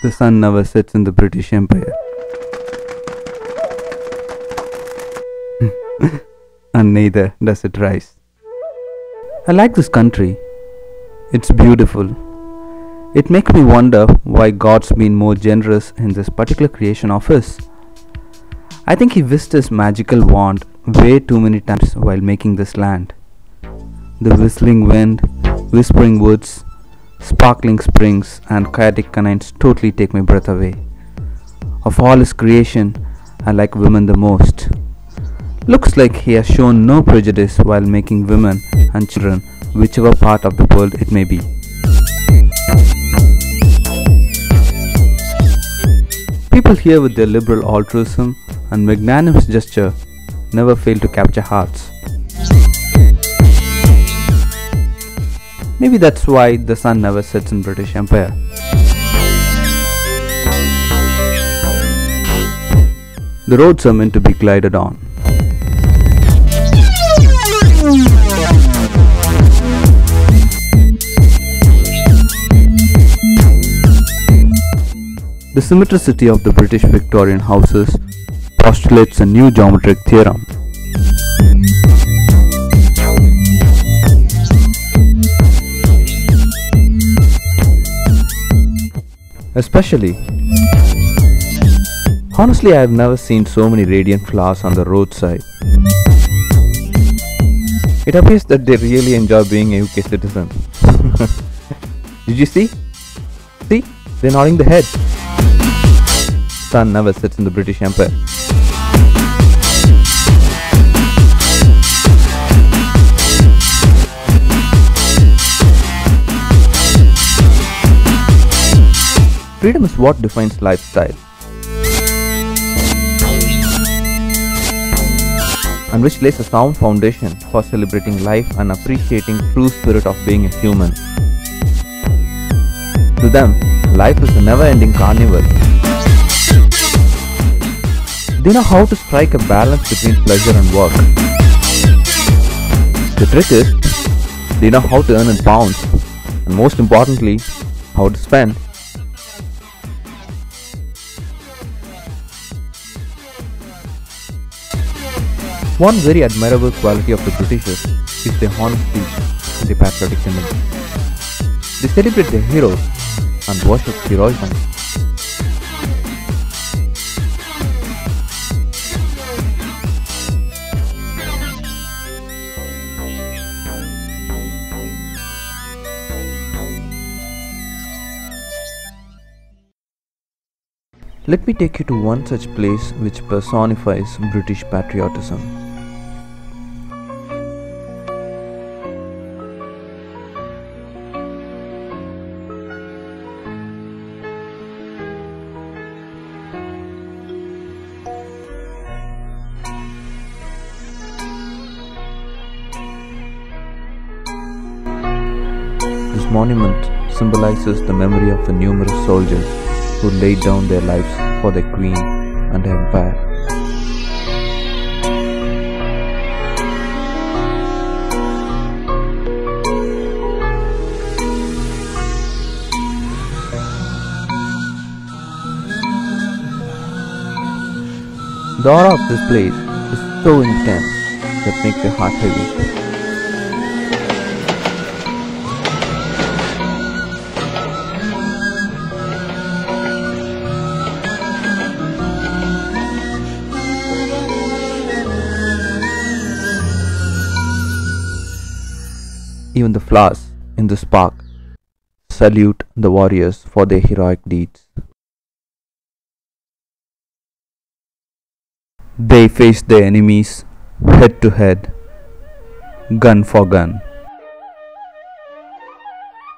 The sun never sets in the British Empire. And neither does it rise. I like this country. It's beautiful. It makes me wonder why God's been more generous in this particular creation of His. I think He whisked His magical wand way too many times while making this land. The whistling wind, whispering woods, sparkling springs and chaotic canines totally take my breath away. Of all His creation, I like women the most. Looks like He has shown no prejudice while making women and children whichever part of the world it may be. People here with their liberal altruism and magnanimous gesture never fail to capture hearts. Maybe that's why the sun never sets in British Empire. The roads are meant to be glided on. The symmetricity of the British Victorian houses postulates a new geometric theorem. Honestly, I have never seen so many radiant flowers on the roadside. It appears that they really enjoy being a UK citizen. Did you see? See? They're nodding the head. Sun never sets in the British Empire. Freedom is what defines lifestyle, and which lays a sound foundation for celebrating life and appreciating true spirit of being a human. To them, life is a never-ending carnival. They know how to strike a balance between pleasure and work. The trick is, they know how to earn in pounds, and most importantly, how to spend. One very admirable quality of the Britishers is their honesty and their patriotic image. They celebrate their heroes and worship heroism. Let me take you to one such place which personifies British patriotism. This monument symbolizes the memory of the numerous soldiers who laid down their lives for their queen and empire. The aura of this place is so intense that makes your heart heavy. Even the flowers in this park salute the warriors for their heroic deeds. They face their enemies head to head, gun for gun.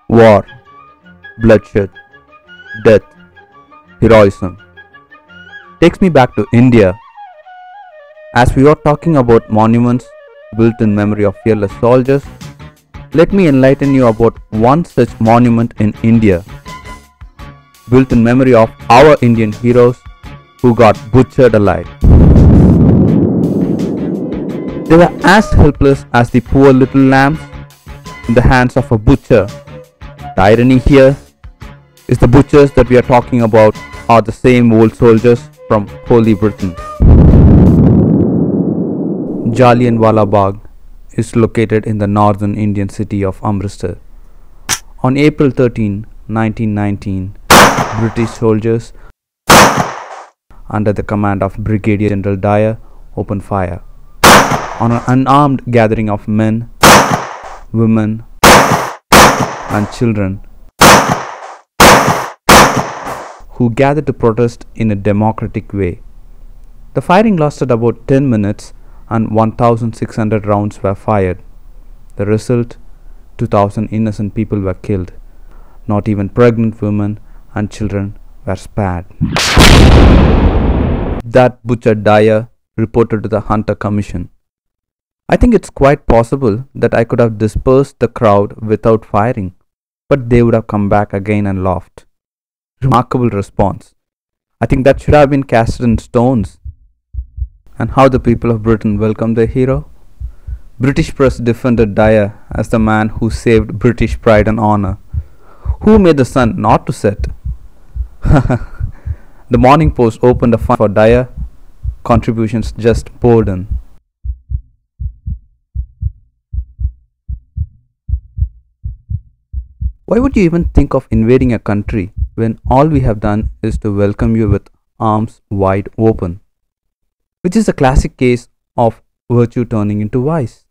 War, bloodshed, death, heroism takes me back to India. As we are talking about monuments built in memory of fearless soldiers, let me enlighten you about one such monument in India, built in memory of our Indian heroes who got butchered alive. They were as helpless as the poor little lambs in the hands of a butcher. The irony here, is the butchers that we are talking about are the same old soldiers from Holy Britain. Jallianwala Bagh is located in the northern Indian city of Amritsar. On April 13, 1919, British soldiers under the command of Brigadier General Dyer opened fire on an unarmed gathering of men, women and children who gathered to protest in a democratic way. The firing lasted about 10 minutes and 1,600 rounds were fired. The result, 2,000 innocent people were killed. Not even pregnant women and children were spared. That butcher Dyer reported to the Hunter Commission. I think it's quite possible that I could have dispersed the crowd without firing, but they would have come back again and laughed. Remarkable response. I think that should have been cast in stones. And how the people of Britain welcomed their hero? British press defended Dyer as the man who saved British pride and honor. Who made the sun not to set? The Morning Post opened a fund for Dyer. Contributions just poured in. Why would you even think of invading a country when all we have done is to welcome you with arms wide open? Which is a classic case of virtue turning into vice.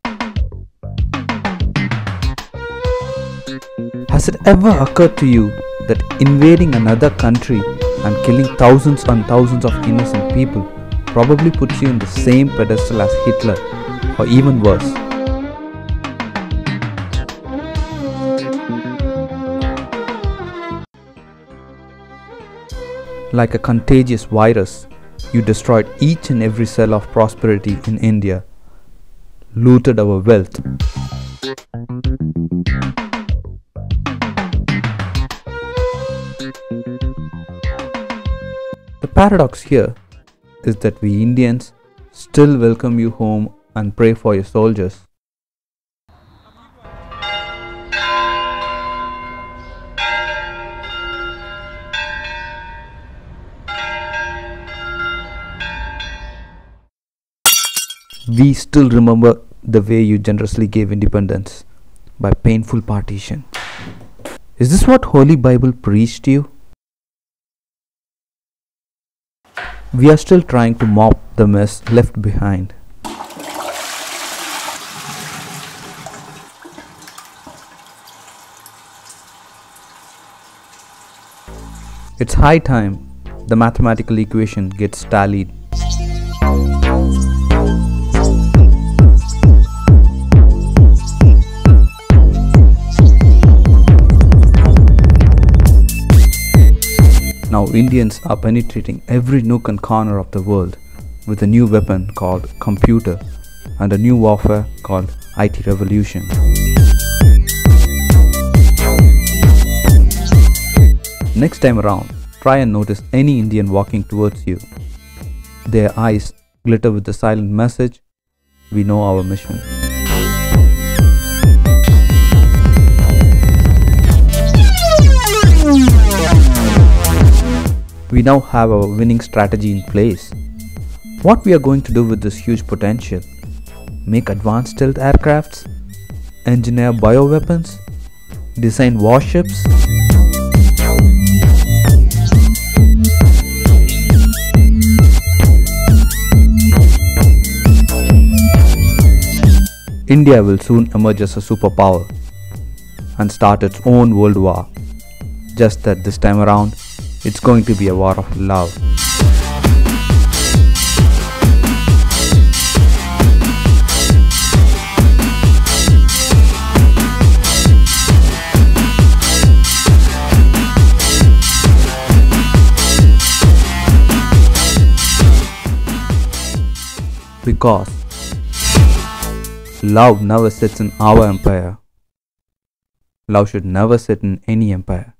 Has it ever occurred to you that invading another country and killing thousands and thousands of innocent people probably puts you in the same pedestal as Hitler, or even worse? Like a contagious virus, you destroyed each and every cell of prosperity in India, looted our wealth. The paradox here is that we Indians still welcome you home and pray for your soldiers. We still remember the way you generously gave independence by painful partition. Is this what Holy Bible preached to you? We are still trying to mop the mess left behind. It's high time the mathematical equation gets tallied. Now Indians are penetrating every nook and corner of the world with a new weapon called computer and a new warfare called IT revolution. Next time around, try and notice any Indian walking towards you. Their eyes glitter with the silent message, "We know our mission." We now have our winning strategy in place. What we are going to do with this huge potential? Make advanced stealth aircrafts? Engineer bioweapons? Design warships? India will soon emerge as a superpower and start its own world war. Just that this time around, it's going to be a war of love. Because love never sits in our empire. Love should never sit in any empire.